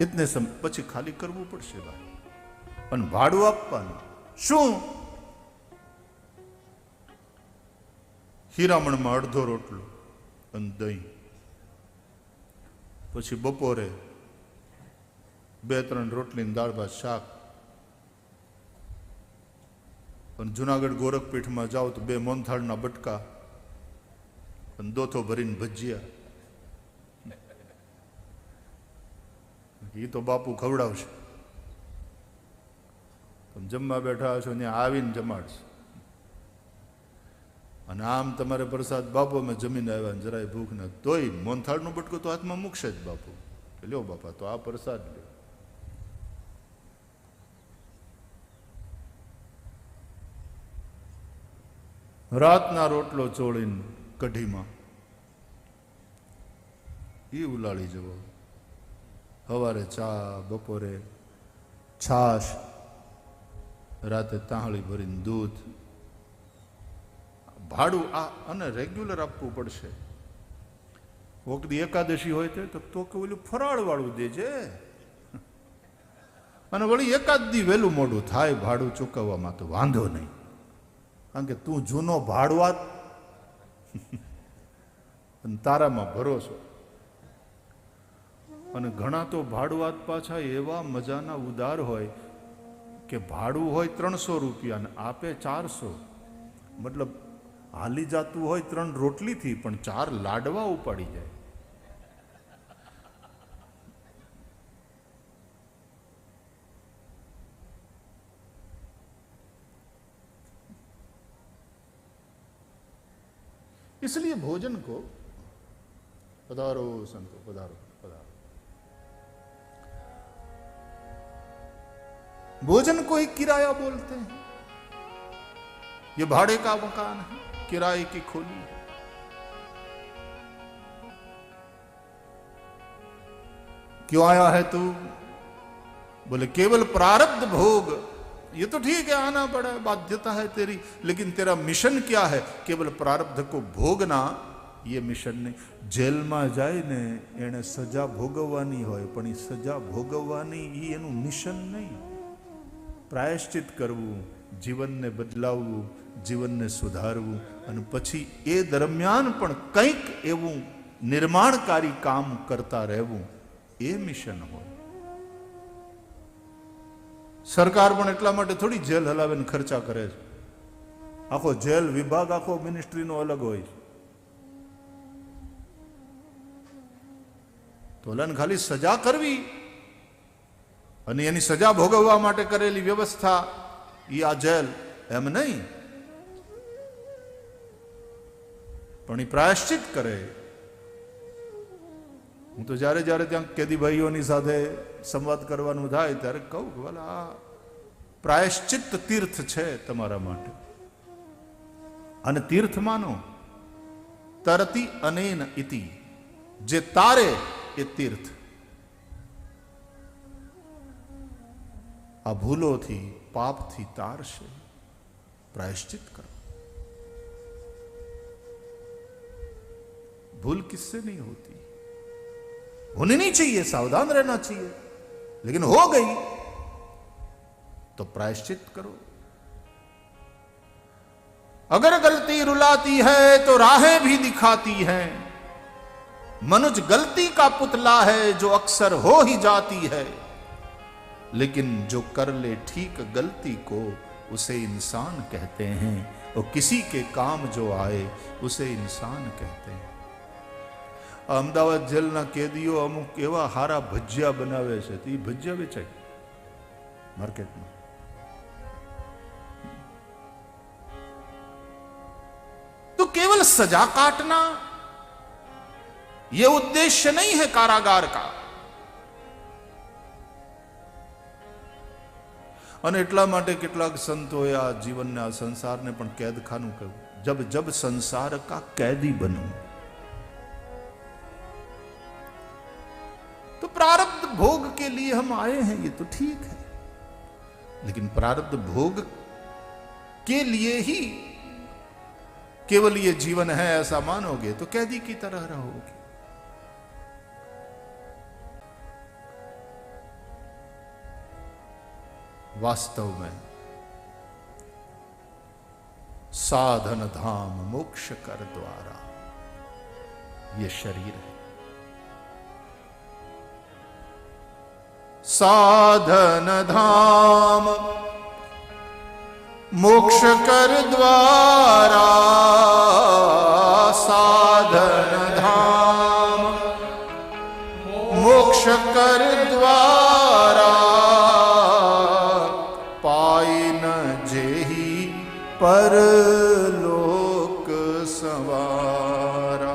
इतने समय પછી ખાલી કરવું પડશે ભાઈ, અને ભાડું આપવાનું શું? હીરામણમાં અડધો રોટલો અને દહીં, પછી બપોરે 2-3 રોટલી ને દાળ ભાત શાક, અને જુનાગઢ ગોરખપીઠમાં જાઓ તો 2 મોહનથાળના બટકા અને દોથો ભરીને ભજીયા. એ તો બાપુ ખવડાવશે. તમે જમવા બેઠા હશો ત્યાં આવીને જમાડશે. અને આમ તમારે પ્રસાદ બાપુ અમે જમીને આવ્યા ને જરાય ભૂખ ન, તોય મોહનથાળનું બટકું તો હાથમાં મૂકશે જ બાપુ. લ્યો બાપા તો આ પ્રસાદ લ્યો. રાતના રોટલો ચોળીને કઢીમાં એ ઉલાળી જવો. સવારે ચા, બપોરે છાશ, રાતે તાહળી ભરીને દૂધ. ભાડું આ અને રેગ્યુલર આપવું પડશે. વખતે એકાદશી હોય તો કે ઓલું ફરાળ વાળું દેજે, અને વળી એકાદ દી વહેલું મોડું થાય ભાડું ચૂકવવામાં તો વાંધો નહીં, કારણ કે તું જૂનો ભાડવાત અને તારામાં ભરોસો. અને ઘણા તો ભાડવાત પાછા એવા મજાના ઉદાર હોય કે ભાડું હોય 300 રૂપિયા ને આપે 400. મતલબ હાલી જાતું હોય 3 રોટલીથી પણ 4 લાડવા ઉપાડી જાય. इसलिए भोजन को पधारो संतो, पधारो पधारो. भोजन को ही किराया बोलते हैं. ये भाड़े का मकान है, किराए की खोली. क्यों आया है तू? बोले केवल प्रारब्ध भोग. ये तो ठीक है, आना पड़ा, बाध्यता है तेरी, लेकिन तेरा मिशन क्या है? केवल प्रारब्ध को भोगना, ये मिशन नहीं. जेल में जाए ने एने सजा भोगवानी होय, पण ई सजा भोगवानी ई एनु मिशन नहीं. प्रायश्चित करवू, जीवन ने बदलावू, जीवन ने सुधारवू, અને પછી એ દરમિયાન પણ કંઈક એવું નિર્માણકારી કામ કરતા રહેવું, એ મિશન હોય. સરકાર પણ એટલા માટે થોડી જેલ હલાવીને ખર્ચા કરે છે. આખો જેલ વિભાગ, આખો મિનિસ્ટ્રીનો અલગ હોય છે. તો ઓલાને ખાલી સજા કરવી અને એની સજા ભોગવવા માટે કરેલી વ્યવસ્થા એ આ જેલ, એમ નહીં. પણ એ પ્રાયશ્ચિત કરે. હું તો જ્યારે જ્યારે ત્યાં કેદી ભાઈઓની સાથે સંવાદ કરવાનું થાય ત્યારે કહું કે ભલા આ પ્રાયશ્ચિત તીર્થ છે તમારા માટે. અને તીર્થ માનો તરતી અનેન ઇતિ, જે તારે એ તીર્થ. આ ભૂલોથી, પાપથી તારશે. प्रायश्चित करो. भूल किससे नहीं होती, होनी नहीं चाहिए, सावधान रहना चाहिए, लेकिन हो गई तो प्रायश्चित करो. अगर गलती रुलाती है तो राहें भी दिखाती हैं. मनुज गलती का पुतला है जो अक्सर हो ही जाती है, लेकिन जो कर ले ठीक गलती को उसे इंसान कहते हैं, और किसी के काम जो आए उसे इंसान कहते हैं. अहमदाबाद जेलना कैदीओ अमुक एवा हारा भजिया बनावे छे, तो भजिया वेचाय मार्केट में. तो केवल सजा काटना यह उद्देश्य नहीं है कारागार का. અને એટલા માટે કેટલાક સંતોએ આ જીવનને, આ સંસારને પણ કેદખાનું કહ્યું. જબ જબ સંસાર કા कैदी बनो. तो प्रारब्ध भोग के लिए हम आए हैं, ये तो ठीक है, लेकिन प्रारब्ध भोग के लिए ही केवल ये जीवन है ऐसा मानोगे तो कैदी की तरह रहोगे. वास्तव में साधन धाम मोक्ष कर द्वारा ये शरीर है। साधन धाम मोक्ष कर द्वारा, साधन धाम मोक्ष कर द्वारा, पाई न जेहि परलोक संवारा,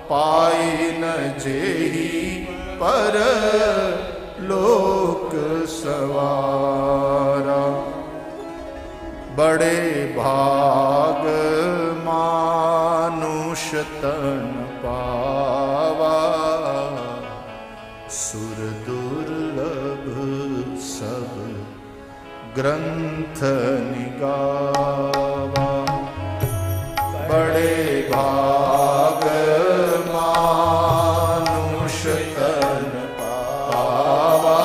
पाई न जेहि परलोक संवारा। बड़े भाग मानुष तन पावा, सुर दुर्लभ सब ग्रंथ निगावा। बड़े भाग मानुष तन पावा,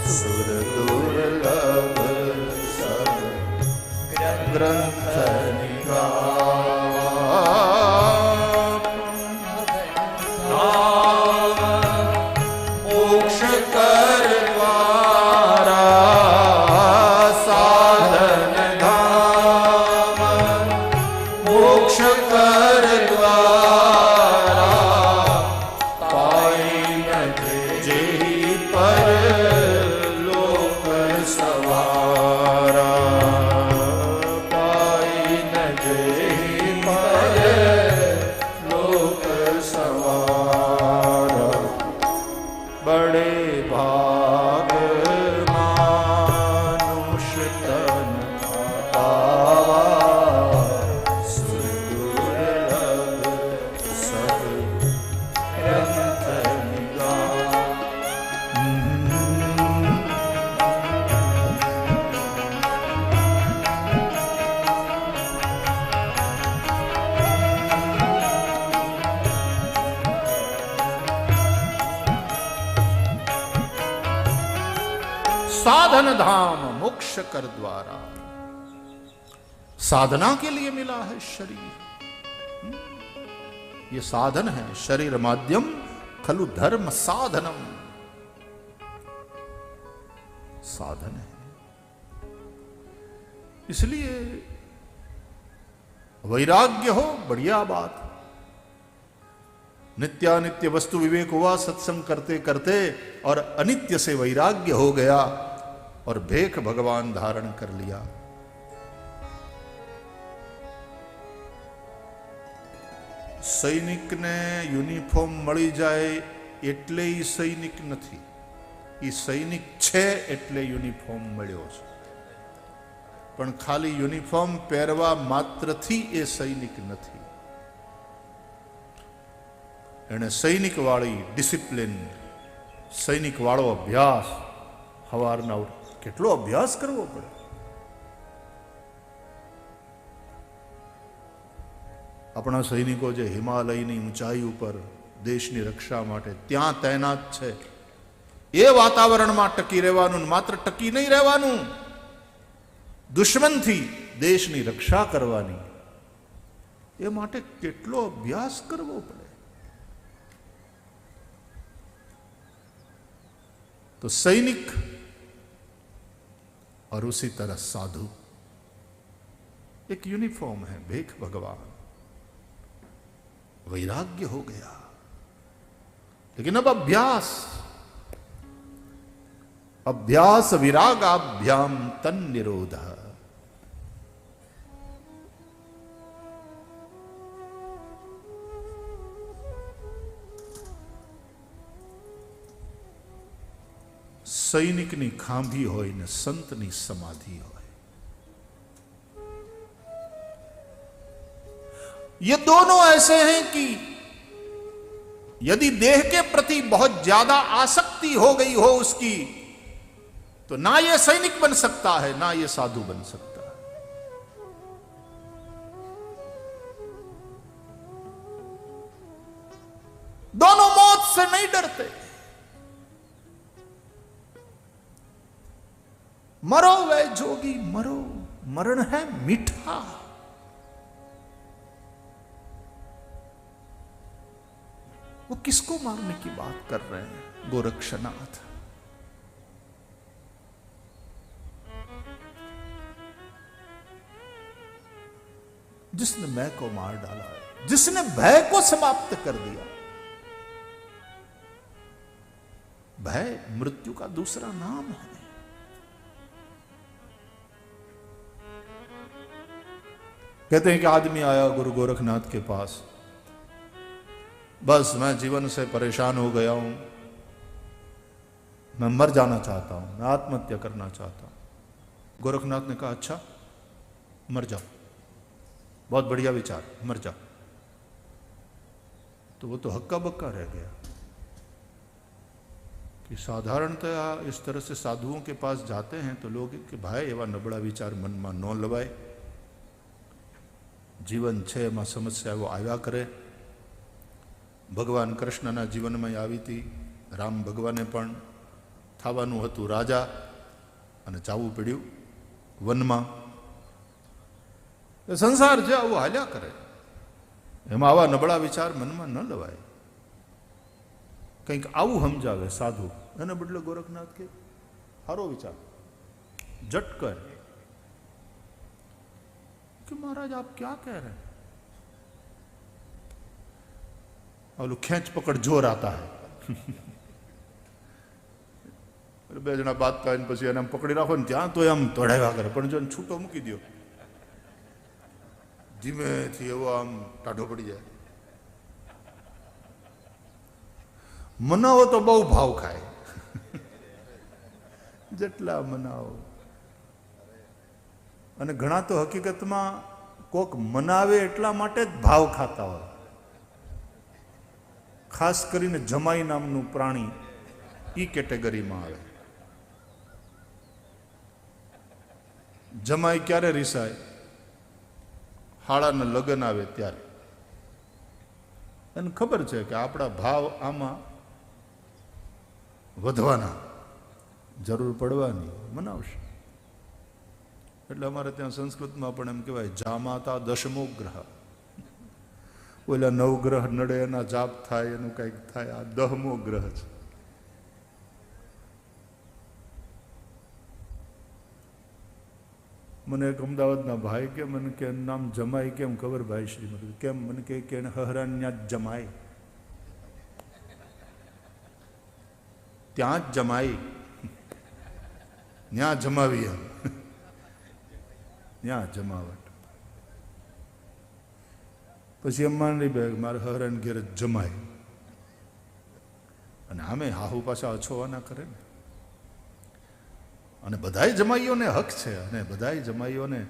सुर दुर्लभ सब ग्रंथ निगावा। मोक्ष कर द्वारा, साधन धाम मोक्ष कर द्वारा, पाई न जेहि परलोक संवारा, पाई न जेहि परलोक संवारा। बड़े भाग मानुष तन पावा, सुर दुर्लभ सब ग्रंथ निगावा। साधन धाम मोक्ष कर द्वारा, साधना के लिए मिला है शरीर। ये साधन है, शरीर माध्यम खलु धर्म साधनम, साधन है। इसलिए वैराग्य हो बढ़िया बात। नित्यानित्य वस्तु विवेक हुआ सत्संग करते करते, और अनित्य से वैराग्य हो गया और भेख भगवान धारण कर लिया। सैनिक ने यूनिफॉर्म मળી જાય એટલે ઈ સૈનિક નથી, ઈ સૈનિક છે એટલે યુનિફોર્મ મળ્યો છે। પણ ખાલી યુનિફોર્મ પહેરવા માત્રથી એ સૈનિક નથી। એણે સૈનિક વાળી ડિસિપ્લિન, સૈનિક વાળો અભ્યાસ, સવારના કેટલો અભ્યાસ કરવો પડે। આપણા સૈનિકો જે હિમાલયની ઊંચાઈ ઉપર દેશની રક્ષા માટે ત્યાં તૈનાત છે, એ વાતાવરણમાં ટકી રહેવાનું, માત્ર ટકી નહીં રહેવાનું, દુશ્મનથી દેશની રક્ષા કરવાની, એ માટે કેટલો અભ્યાસ કરવો પડે। तो सैनिक और उसी तरह साधु एक यूनिफॉर्म है, भेख भगवान। वैराग्य हो गया, लेकिन अब अभ्यास, अभ्यास विरागाभ्याम तन निरोध। સૈનિકની ખાંભી હોય ને સંતની સમાધિ હોય, ये दोनों ऐसे हैं कि यदि देह के प्रति बहुत ज्यादा आसक्ति हो गई हो उसकी, तो ना ये सैनिक बन सकता है ना ये साधु बन सकता है। दोनों मौत से नहीं डरते। मरो वे जोगी मरो, मरण है मीठा। वो किसको मारने की बात कर रहे हैं गोरक्षनाथ? जिसने मैं को मार डाला है, जिसने भय को समाप्त कर दिया। भय मृत्यु का दूसरा नाम है। कहते हैं कि आदमी आया गुरु गोरखनाथ के पास, बस मैं जीवन से परेशान हो गया हूं, मैं मर जाना चाहता हूं, मैं आत्महत्या करना चाहता हूं। गोरखनाथ ने कहा अच्छा मर जाओ, बहुत बढ़िया विचार, मर जाओ। तो वो तो हक्का बक्का रह गया कि साधारणतः इस तरह से साधुओं के पास जाते हैं तो लोग कि भाई एवा नबड़ा विचार मन में न लवाय, जीवन छे एमां समस्याओं आव्या करे। भगवान कृष्णना जीवन में आई थी, राम भगवाने पण थवानुं हतुं राजा अने जावुं पड्युं वनमां। संसार जे आवुं हाल्या करे, एमां आवा नबळा विचार मनमा न लवाय। कंईक आवुं समजावे साधु, एने बदले गोरखनाथ के हारो विचार जट कर कि महाराज आप क्या कह रहे हैं? ओलू खेच पकड़ जोर आता है। बे जना बात कहीने पछी एने पकड़ी राखो ने त्यां तो आम तोड़ाव्या करे, पण जो छूटो मूकी दो धीमेथी एवो आम टाढो पड़ी जाए। मनावो तो बहु भाव खाए। जेटला मनावो। अने घणा तो हकीकतमां कोक मनावे एटला माटे ज भाव खाता होय। खास करीने जमाई नामनुं प्राणी ई केटेगरी में आवे। जमाई क्यारे रिसाय? हाळाना लग्न आवे त्यारे। एने खबर छे के आपड़ा भाव आमां वधवाना, जरूर पड़वानी, मनावशे। એટલે અમારે ત્યાં સંસ્કૃતમાં પણ એમ કહેવાય જામાતા દશમો ગ્રહ, ઓલા નવગ્રહ નડે એના જાપ થાય, એનું કંઈક થાય, આ 10મો ગ્રહ છે। મને એક અમદાવાદના ભાઈ કે મને કે એનું નામ જમાઈ કેમ ખબર ભાઈ શ્રી? મને કેમ? મને કે એને હહરાન્યા જ જમાય, ત્યાં જ જમાઈ, ત્યાં જમાવી, એમ ત્યાં જમાવટ। પછી એમ માની બે મારે હરણ ઘેર જમાય, અને આમે હાહુ પાછા અછોવાના કરે ને। અને બધાય જમાઈઓને હક છે, અને બધાય જમાઈઓને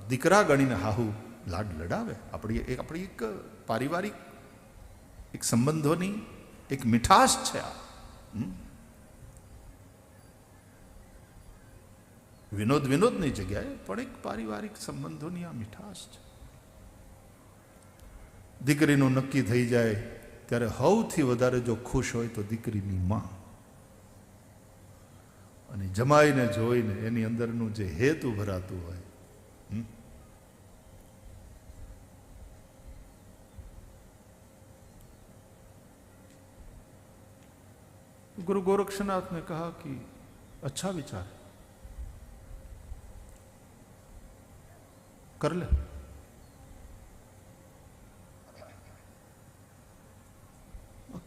દીકરા ગણીને હાહુ લાડ લડાવે। આપણી એક પારિવારિક એક સંબંધોની એક મીઠાશ છે આ। વિનોદની જગ્યાએ પણ એક પારિવારિક સંબંધોની આ મીઠાશ છે। દીકરીનું નક્કી થઈ જાય ત્યારે સૌથી વધારે જો ખુશ હોય તો દીકરીની માં, અને જમાઈને જોઈને એની અંદરનું જે હેત ઉભરાતું હોય। गुरु गोरक्षनाथ ने कहा कि अच्छा विचार है, कर ले।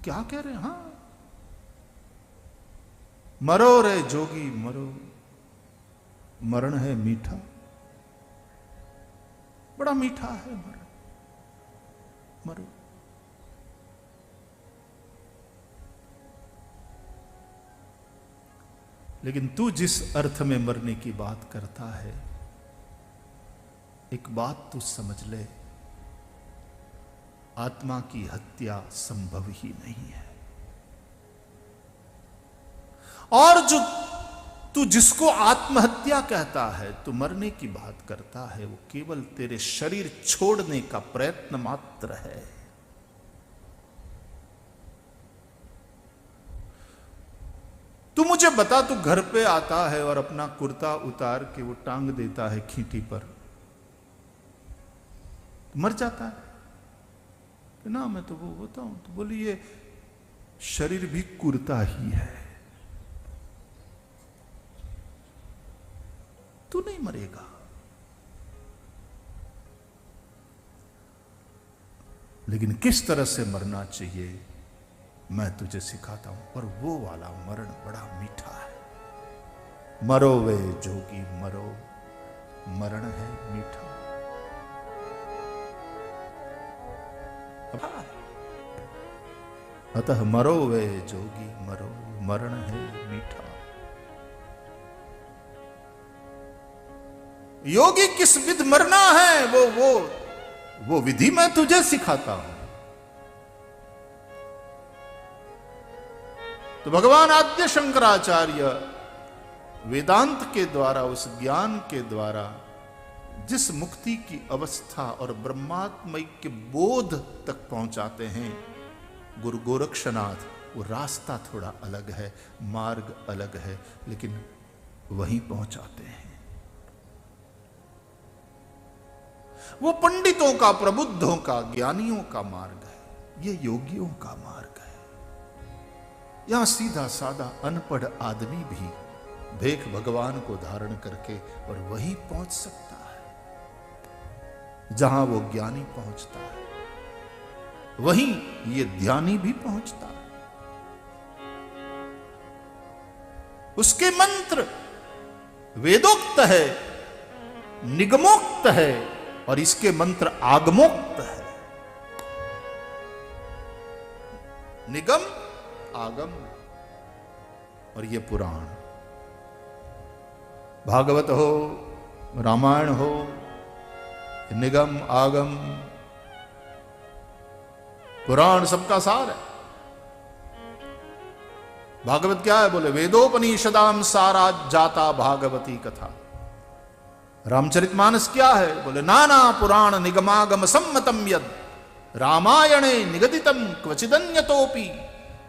क्या कह रहे हैं? हाँ, मरो रे जोगी मरो, मरण है मीठा, बड़ा मीठा है मरण, मरो। लेकिन तू जिस अर्थ में मरने की बात करता है, एक बात तू समझ ले, आत्मा की हत्या संभव ही नहीं है। और जो तू जिसको आत्महत्या कहता है, तू मरने की बात करता है, वो केवल तेरे शरीर छोड़ने का प्रयत्न मात्र है। तू तू मुझे बता, तू घर पे आता है और अपना कुर्ता उतार के वो टांग देता है खींटी पर, मर जाता है कि ना मैं तो वो होता हूं। तो बोली ये शरीर भी कुर्ता ही है, तू नहीं मरेगा। लेकिन किस तरह से मरना चाहिए मैं तुझे सिखाता हूं, और वो वाला मरण बड़ा मीठा है। मरो वे जोगी मरो, मरण है मीठा। अतः मरो वे जोगी मरो, मरण है मीठा। योगी किस विध मरना है वो विधि मैं तुझे सिखाता हूं। तो भगवान आद्य शंकराचार्य वेदांत के द्वारा, उस ज्ञान के द्वारा जिस मुक्ति की अवस्था और ब्रह्मात्मय के बोध तक पहुंचाते हैं, गुरु गोरक्षनाथ, वो रास्ता थोड़ा अलग है, मार्ग अलग है, लेकिन वहीं पहुंचाते हैं। वो पंडितों का, प्रबुद्धों का, ज्ञानियों का मार्ग है, ये योगियों का मार्ग है। यहां सीधा साधा अनपढ़ आदमी भी देख भगवान को धारण करके और वहीं पहुंच सकता है जहां वो ज्ञानी पहुंचता है, वहीं ये ध्यानी भी पहुंचता है। उसके मंत्र वेदोक्त है, निगमोक्त है, और इसके मंत्र आगमोक्त है। निगम आगम, और ये पुराण, भागवत हो, रामायण हो, निगम आगम पुराण सबका सार है। भागवत क्या है? बोले वेदोपनिषदाम सारा जाता भागवती कथा। रामचरितमानस क्या है? बोले नाना पुराण निगमागम सम्मतम यद रामायणे निगदितम क्वचिदन्यतोपि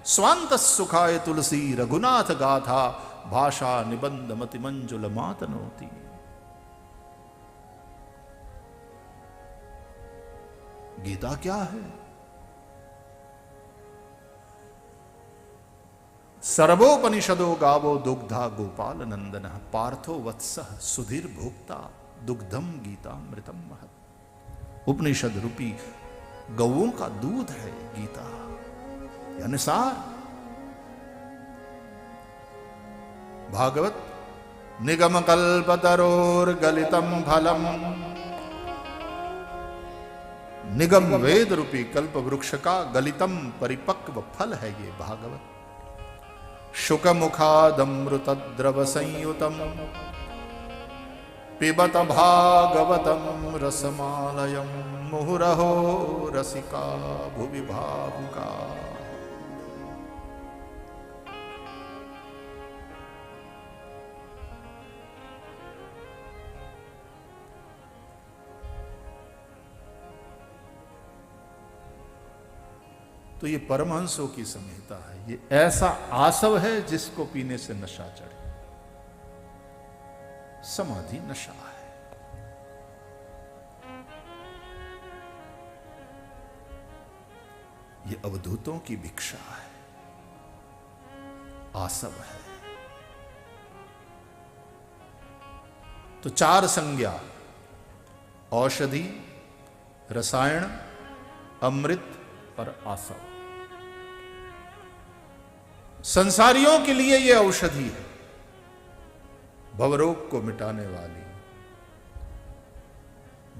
स्वांत सुखाय तुलसी रघुनाथ गाथा भाषा निबंध मति मंजुल मातनोति। गीता क्या है? सर्वोपनिषदो गावो दुग्धा गोपाल नंदन पार्थो वत्सः सुधीर भोक्ता दुग्धम गीतामृतम महत्। उपनिषद रूपी गौओं का दूध है गीता, यानी सार। भागवत निगम कल्पतरोर गलितम फलम, निगम वेद रूपी कल्प वृक्ष का गलितम परिपक्व फल है ये भागवत। शुक मुखादमृत द्रव संयुतम पिबत भागवतम रसमालयम मुहुरहो रसिका भुवि भावुका। तो ये परमहंसों की संहिता है। ये ऐसा आसव है जिसको पीने से नशा चढ़े। समाधि नशा है। ये अवधूतों की भिक्षा है, आसव है। तो चार संज्ञा, औषधि, रसायन, अमृत और आसव। संसारियों के लिए यह औषधि है, भवरोग को मिटाने वाली।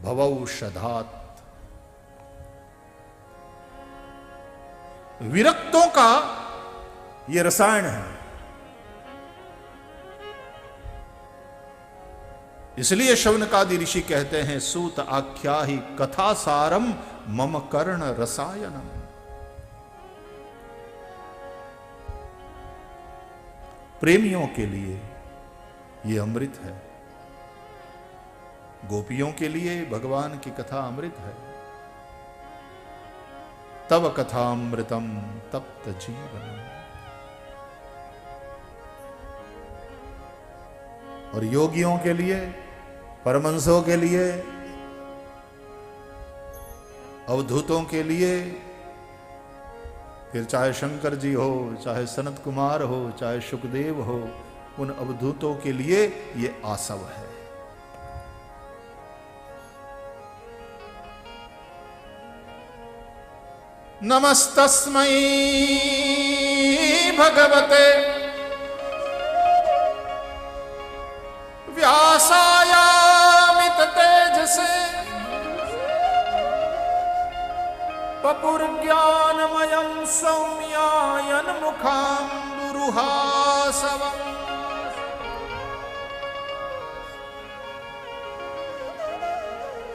भवौषधात्। विरक्तों का यह रसायन है। इसलिए शौनकादि ऋषि कहते हैं सूत आख्या ही कथा सारम मम कर्ण रसायनम। प्रेमियों के लिए ये अमृत है, गोपियों के लिए भगवान की कथा अमृत है। तव कथामृतम तप्त जीवनम। और योगियों के लिए, परमहंसों के लिए, अवधूतों के लिए, फिर चाहे शंकर जी हो, चाहे सनत कुमार हो, चाहे सुखदेव हो, उन अवधूतों के लिए ये आसव है। नमस्तस्मै भगवते व्यासायामित तेजसे पपुर्ज्ञानमयं सौम्यायन मुखाम्बुरुहासवम्।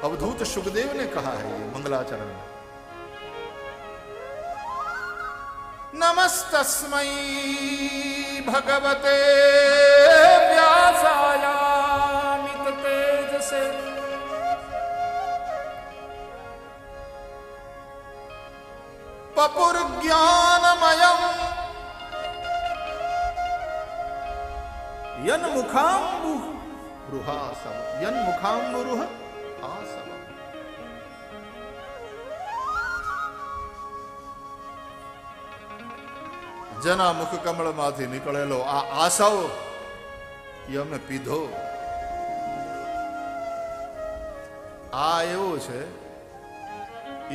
अवधूत सुखदेव ने कहा है ये मंगलाचरण में। नमस्तस्मै भगवते व्यासायामित तेजसे पपुर्ज्ञानमयं यन्मुखाम्बुरुहासवम्। यन्मुखाम्बुरुह आसवम्। जना मुख कमल माथी निकलेलो आ आसव ये અમે પીધો। આ એવો છે એ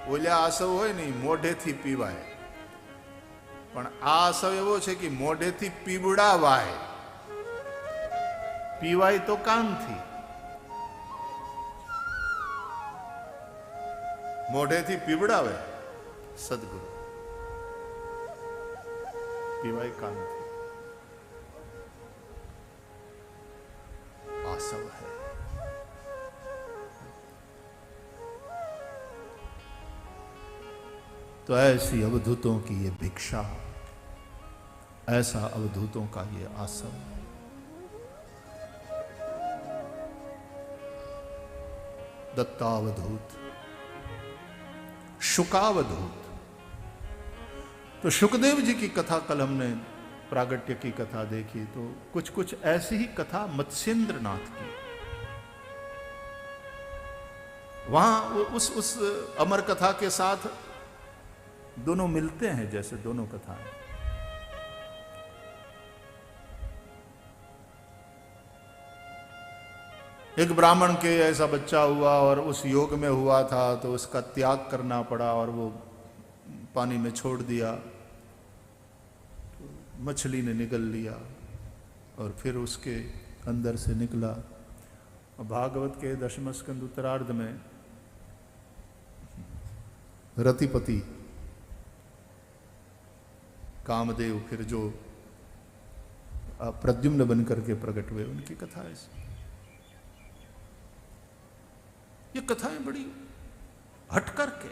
ઓલા આસવ હોય ને મોઢેથી પીવાય, પણ આ આસવ એવો છે કે મોઢેથી પીવડાવાય। પીવાય તો કાનથી, મોઢેથી પીવડાવે સદગુરુ, पीवाय कांति आसव है। तो ऐसी अवधूतों की ये भिक्षा, ऐसा अवधूतों का ये आसव। दत्तावधूत, शुकावधूत। तो सुखदेव जी की कथा कल हमने प्रागट्य की कथा देखी, तो कुछ कुछ ऐसी ही कथा मत्स्येंद्र नाथ की। वहां उस अमर कथा के साथ दोनों मिलते हैं, जैसे दोनों कथाएं। एक ब्राह्मण के ऐसा बच्चा हुआ और उस योग में हुआ था, तो उसका त्याग करना पड़ा और वो पानी में छोड़ दिया। मछली ने निगल लिया और फिर उसके अंदर से निकला। भागवत के 10वें स्कंद उत्तरार्ध में रतिपति कामदेव फिर जो प्रद्युम्न बन करके प्रकट हुए, उनकी कथा है। ये कथाएं बड़ी हट करके,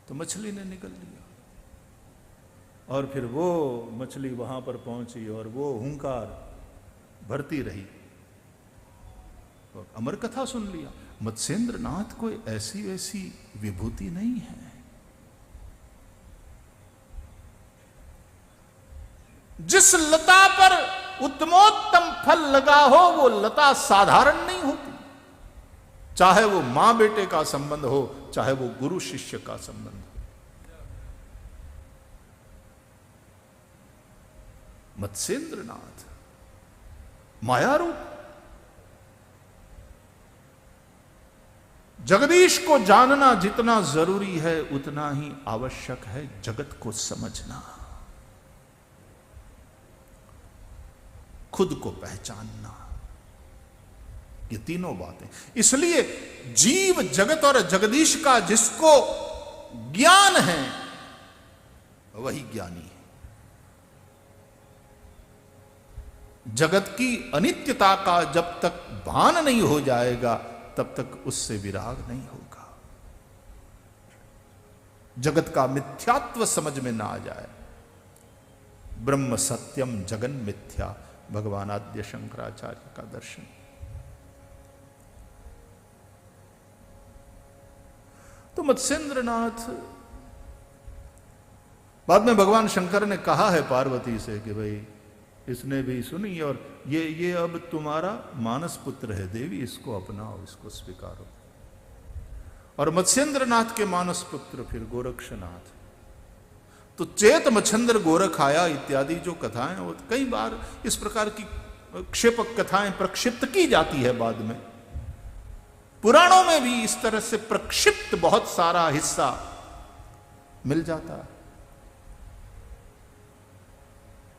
तो मछली ने निकल लिया और फिर वो मछली वहां पर पहुंची और वो हुंकार भरती रही और अमर कथा सुन लिया। मत्स्येंद्र नाथ कोई ऐसी वैसी विभूति नहीं है। जिस लता पर उत्तमोत्तम फल लगा हो, वो लता साधारण नहीं होती। चाहे वो मां बेटे का संबंध हो, चाहे वो गुरु शिष्य का संबंध हो। मत्स्येंद्र नाथ माया रूप। जगदीश को जानना जितना जरूरी है, उतना ही आवश्यक है जगत को समझना, खुद को पहचानना। ये तीनों बातें। इसलिए जीव, जगत और जगदीश का जिसको ज्ञान है, वही ज्ञानी है। जगत की अनित्यता का जब तक भान नहीं हो जाएगा, तब तक उससे विराग नहीं होगा। जगत का मिथ्यात्व समझ में ना आ जाए। ब्रह्म सत्यम जगन मिथ्या, भगवान आद्य शंकराचार्य का दर्शन। तो मत्स्येंद्र नाथ बाद में भगवान शंकर ने कहा है पार्वती से कि भाई इसने भी सुनी और ये अब तुम्हारा मानस पुत्र है देवी, इसको अपनाओ, इसको स्वीकारो। और मत्स्येंद्रनाथ के मानस पुत्र फिर गोरक्षनाथ। तो चेत मच्छंदर गोरख आया इत्यादि जो कथाएं, वो कई बार इस प्रकार की क्षेपक कथाएं प्रक्षिप्त की जाती है। बाद में पुराणों में भी इस तरह से प्रक्षिप्त बहुत सारा हिस्सा मिल जाता है,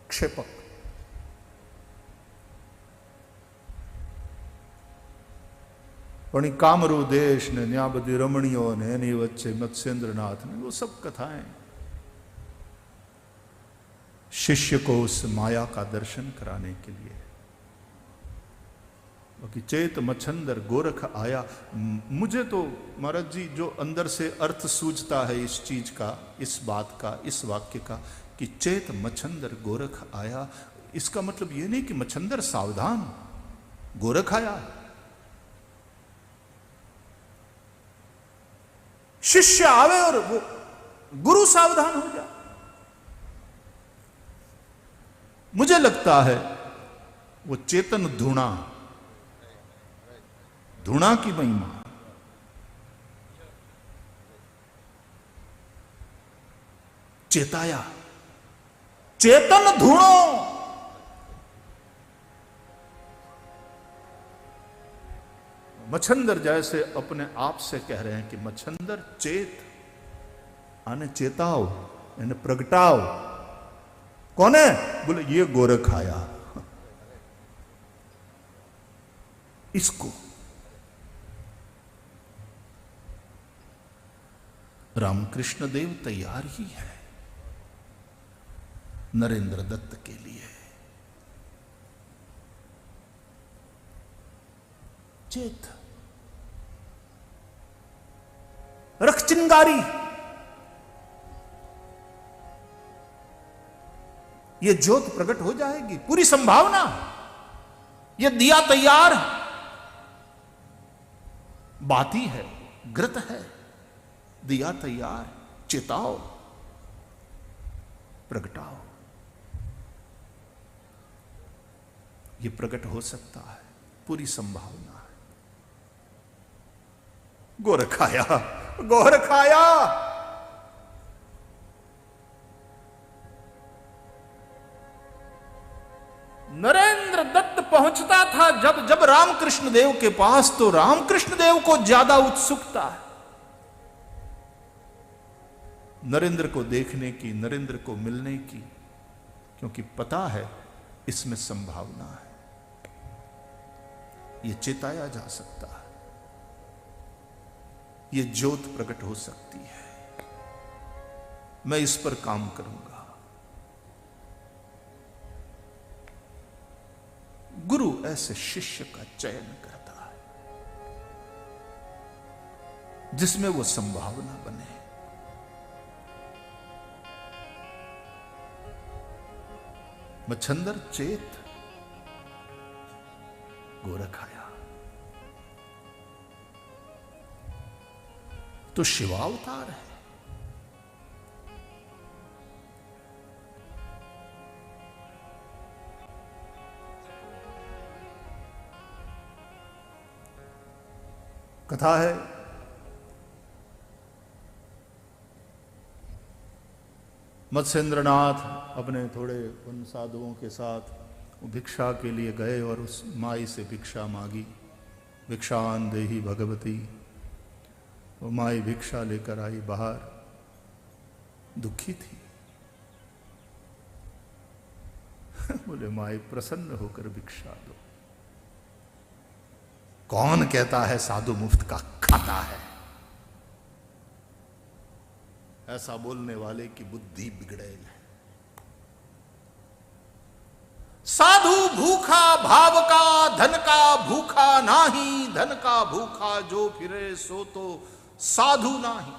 क्षेपक। कामरू देश ने न्याबदी रमणियों ने एनी वच्चे मत्स्येंद्रनाथ ने, वो सब कथाएं शिष्य को उस माया का दर्शन कराने के लिए। बाकी चेत मच्छंदर गोरख आया, मुझे तो महाराज जी जो अंदर से अर्थ सूझता है इस चीज का, इस बात का, इस वाक्य का कि चेत मच्छंदर गोरख आया, इसका मतलब यह नहीं कि मच्छंदर सावधान, गोरख आया। शिष्य आवे और वो गुरु सावधान हो जाए। मुझे लगता है वो चेतन धुणा, धुणा की महिमा, चेताया, चेतन धुणो। मच्छंदर जैसे अपने आप से कह रहे हैं कि मच्छंदर चेत, आने चेताओ, इन्हें प्रगटाओ। कौन है? बोले ये गोरख आया, इसको। रामकृष्ण देव तैयार ही है नरेंद्र दत्त के लिए। चेत, रख चिंगारी, ये ज्योत प्रकट हो जाएगी, पूरी संभावना। ये दिया तैयार, बाती है, घृत है, दिया तैयार, चेताओ, प्रगटाओ। ये प्रकट हो सकता है, पूरी संभावना है। गोरख आया, गोरख आया। नरेंद्र दत्त पहुंचता था जब जब रामकृष्ण देव के पास, तो रामकृष्ण देव को ज्यादा उत्सुकता है नरेंद्र को देखने की, नरेंद्र को मिलने की, क्योंकि पता है इसमें संभावना है, यह चेताया जा सकता है, यह ज्योत प्रकट हो सकती है, मैं इस पर काम करूंगा। गुरु ऐसे शिष्य का चयन करता है जिसमें वो संभावना बने। मच्छंदर चेत, गोरख आया। तो शिवावतार है। कथा है मत्स्येंद्रनाथ अपने थोड़े उन साधुओं के साथ भिक्षा के लिए गए और उस माई से भिक्षा मांगी। भिक्षान देहि भगवती। वो माई भिक्षा लेकर आई बाहर, दुखी थी। बोले माई प्रसन्न होकर भिक्षा दो। कौन कहता है साधु मुफ्त का खाता है? ऐसा बोलने वाले की बुद्धि बिगड़ेल है। साधु भूखा भाव का, धन का भूखा नाही, धन का भूखा जो फिरे सो तो साधु नाही।